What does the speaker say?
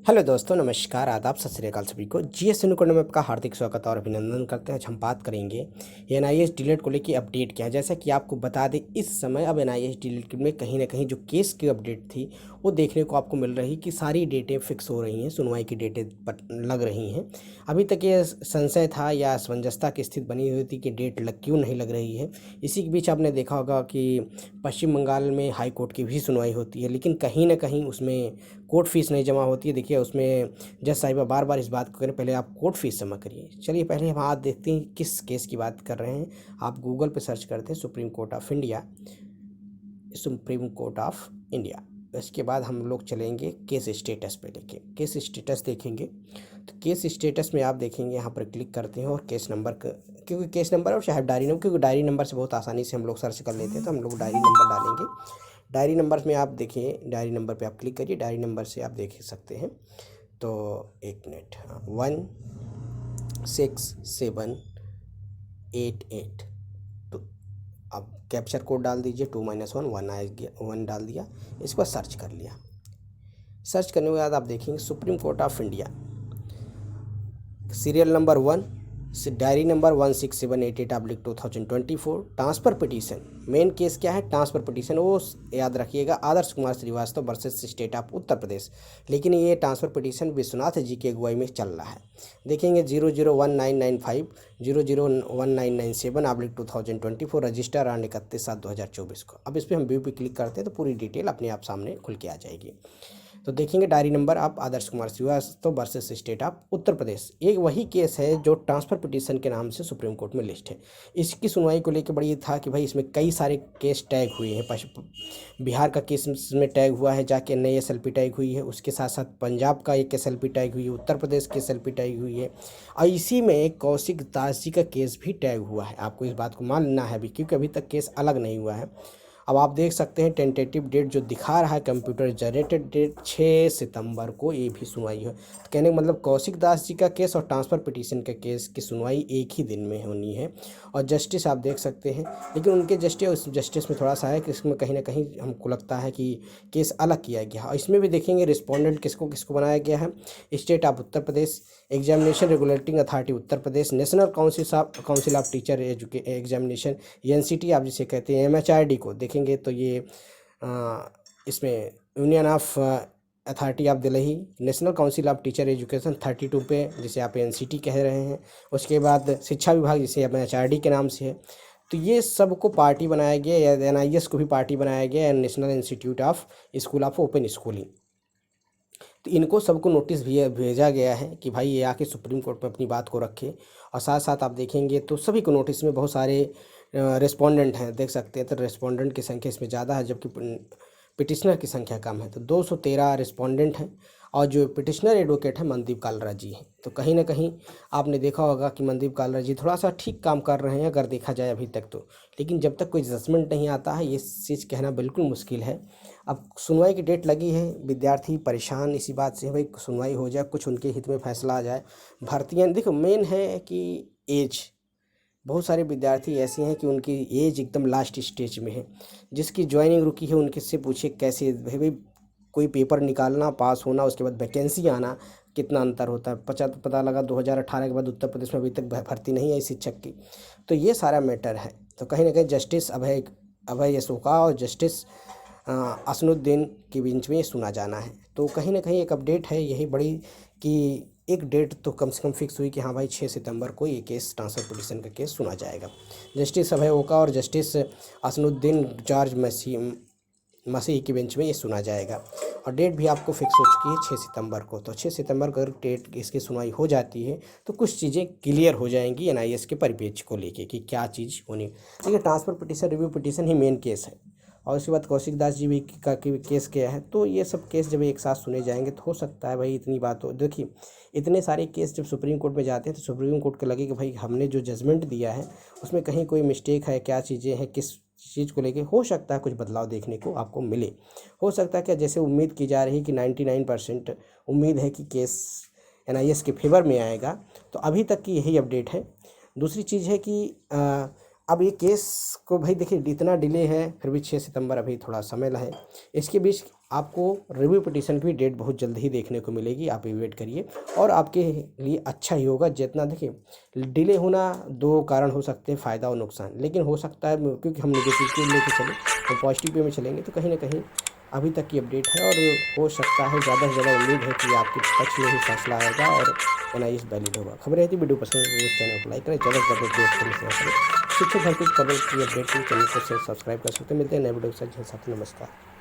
Hello दोस्तों, नमस्कार, आदाब, सत श्री अकाल सभी को। जीएस अनुकरण में आपका हार्दिक स्वागत और अभिनंदन करते हैं। आज हम बात करेंगे एनआईएस डीलेट को लेकर अपडेट क्या है। जैसा कि आपको बता दें, इस समय अब एनआईएस डीलेट में कहीं ना कहीं जो केस की अपडेट थी वो देखने को आपको मिल रही कि सारी डेटें फिक्स हो रही हैं, सुनवाई की डेटें लग रही हैं। अभी तक ये संशय था या असमंजसता की स्थिति बनी हुई थी कि डेट क्यों नहीं लग रही है। इसी के बीच आपने देखा होगा कि पश्चिम बंगाल में हाई कोर्ट की भी सुनवाई होती है, लेकिन कहीं ना कहीं उसमें कोर्ट फीस नहीं जमा होती है। देखिए, उसमें जज साहिबा बार बार इस बात को करें, पहले आप कोर्ट फीस जमा करिए। चलिए पहले हम आज देखते हैं किस केस की बात कर रहे हैं। आप गूगल पे सर्च करते हैं supreme court of India, supreme court of India. इसके बाद हम लोग चलेंगे केस स्टेटस पे। देखिए, केस स्टेटस देखेंगे तो केस स्टेटस में आप देखेंगे यहाँ पर क्लिक करते हैं और केस नंबर क्योंकि केस नंबर और चाहे डायरी नंबर, क्योंकि डायरी नंबर से बहुत आसानी से हम लोग सर्च कर लेते हैं, तो हम लोग डायरी नंबर डालेंगे। डायरी नंबर में आप देखिए, डायरी नंबर पे आप क्लिक करिए। डायरी नंबर से आप देख सकते हैं। तो एक मिनट, 16788। तो अब कैप्चर कोड डाल दीजिए, 2-1 आ गया, 1 डाल दिया। इसके बाद सर्च कर लिया। सर्च करने के बाद आप देखेंगे supreme court of India, serial number 1, diary number 16788/2024। Transfer petition, main case क्या है? Transfer petition. वो याद रखिएगा, Adarsh Kumar Shrivastava versus state of Uttar Pradesh. लेकिन ये ट्रांसफ़र पिटीशन विश्वनाथ जी की अगुवाई में चल रहा है। देखेंगे 001995 001997/2024, रजिस्टर ऑन 31/7/2024 को। अब इस पर हम व्यू पे क्लिक करते हैं तो पूरी डिटेल अपने आप सामने खुल के आ जाएगी। तो देखेंगे डायरी नंबर आप Adarsh Kumar Shrivastava versus state of Uttar Pradesh. एक वही केस है जो ट्रांसफ़र पिटीशन के नाम से सुप्रीम कोर्ट में लिस्ट है। इसकी सुनवाई को लेकर बड़ी था कि भाई इसमें कई सारे केस टैग हुए हैं। बिहार का केस इसमें टैग हुआ है, जाके नई एसएलपी टैग हुई है। उसके साथ साथ पंजाब का एक एसएलपी टैग हुई है, उत्तर प्रदेश की एसएलपी टैग हुई है, और इसी में एक कौशिक दास जी का केस भी टैग हुआ है। आपको इस बात को मानना है अभी, क्योंकि अभी तक केस अलग नहीं हुआ है। अब आप देख सकते हैं टेंटेटिव डेट जो दिखा रहा है कंप्यूटर जनरेटेड डेट 6 सितंबर को ये भी सुनवाई है। तो कहने का मतलब कौशिक दास जी का केस और ट्रांसफ़र पिटीशन का केस की सुनवाई एक ही दिन में होनी है। और जस्टिस आप देख सकते हैं, लेकिन उनके जस्टिस में थोड़ा सा है कि इसमें कहीं ना कहीं हमको लगता है कि केस अलग किया गया है। और इसमें भी देखेंगे रिस्पोंडेंट किसको किसको बनाया गया है। State of Uttar Pradesh, examination regulating authority Uttar Pradesh, national council of teacher examination, NCT आप जिसे कहते हैं, एमएचआरडी को देखेंगे तो ये इसमें union of authority of Delhi, national council of teacher education 32 पे, जिसे आप एनसीटी कह रहे हैं। उसके बाद शिक्षा विभाग, जिसे एमएचआरडी के नाम से है। तो ये सबको पार्टी बनाया गया, या एनआईएस को भी पार्टी बनाया गया है, national institute of school of open schooling. तो इनको सबको नोटिस भी भेजा गया है कि भाई ये आके सुप्रीम कोर्ट में अपनी बात को रखे। और साथ साथ आप देखेंगे तो सभी को नोटिस में बहुत सारे रिस्पोंडेंट हैं, देख सकते हैं। तो रिस्पोंडेंट की संख्या इसमें ज़्यादा है, जबकि पिटिशनर की संख्या कम है। तो 213 रिस्पोंडेंट हैं, और जो पिटिशनर एडवोकेट है मनदीप कालरा जी हैं। तो कहीं ना कहीं आपने देखा होगा कि मनदीप कालरा जी थोड़ा सा ठीक काम कर रहे हैं अगर देखा जाए अभी तक तो। लेकिन जब तक कोई जजमेंट नहीं आता है, ये चीज़ कहना बिल्कुल मुश्किल है। अब सुनवाई की डेट लगी है, विद्यार्थी परेशान इसी बात से, भाई सुनवाई हो जाए, कुछ उनके हित में फैसला आ जाए। भर्तियाँ देखो, मेन है कि एज, बहुत सारे विद्यार्थी ऐसे हैं कि उनकी एज एकदम लास्ट स्टेज में है। जिसकी ज्वाइनिंग रुकी है उनके से पूछे कैसे भाई कोई पेपर निकालना, पास होना, उसके बाद वैकेंसी आना, कितना अंतर होता है। पता लगा 2018 के बाद उत्तर प्रदेश में अभी तक भर्ती नहीं आई शिक्षक की। तो ये सारा मैटर है। तो कहीं ना कहीं जस्टिस अभय अशोका और जस्टिस असनुद्दीन के बीच में सुना जाना है। तो कहीं ना कहीं एक अपडेट है यही बड़ी, कि एक डेट तो कम से कम फिक्स हुई कि हाँ भाई 6 सितंबर को ये केस ट्रांसफ़र पिटीशन का केस सुना जाएगा। जस्टिस अभय ओका और जस्टिस असनुद्दीन जॉर्ज मसीह की बेंच में ये सुना जाएगा। और डेट भी आपको फिक्स हो चुकी है 6 सितंबर को। तो 6 सितंबर को अगर डेट इसकी सुनवाई हो जाती है तो कुछ चीज़ें क्लियर हो जाएंगी एनआईएस के परिप्रेक्ष्य को लेके कि क्या चीज़ होनी। देखिए, ट्रांसफ़र पिटीशन, रिव्यू पिटीशन ही मेन केस है। और उसके बाद कौशिक दास जी भी का केस किया है। तो ये सब केस जब एक साथ सुने जाएंगे तो हो सकता है भाई इतनी बात हो। देखिए, इतने सारे केस जब सुप्रीम कोर्ट में जाते हैं तो सुप्रीम कोर्ट को लगे कि भाई हमने जो जजमेंट दिया है उसमें कहीं कोई मिस्टेक है, क्या चीज़ें हैं, किस चीज़ को लेके हो सकता है कुछ बदलाव देखने को आपको मिले। हो सकता है क्या, जैसे उम्मीद की जा रही है कि 99% उम्मीद है कि केस एनआईएस के फेवर में आएगा। तो अभी तक की यही अपडेट है। दूसरी चीज़ है कि अब ये केस को भाई देखिए इतना डिले है, फिर भी 6 सितंबर अभी थोड़ा समय है। इसके बीच आपको रिव्यू पिटीशन की भी डेट बहुत जल्द ही देखने को मिलेगी, आप भी वेट करिए और आपके लिए अच्छा ही होगा। जितना देखिए डिले होना दो कारण हो सकते हैं, फ़ायदा और नुकसान, लेकिन हो सकता है क्योंकि हम नेगेटिव पे लेके चले तो पॉजिटिव पे में चलेंगे तो कहीं ना कहीं अभी तक की अपडेट है और हो सकता है ज़्यादा से ज़्यादा उम्मीद है कि आपके पक्ष में ही फैसला आएगा और NIS वैलिड होगा। खबरें थी, वीडियो पसंद है तो चैनल को लाइक करें, ज़्यादा से ज़्यादा दोस्तों में शेयर करें। शिक्षक भर्ती खबर की अपडेट के लिए चैनल को सब्सक्राइब कर सकते हैं। मिलते हैं नए वीडियो के साथ। नमस्कार।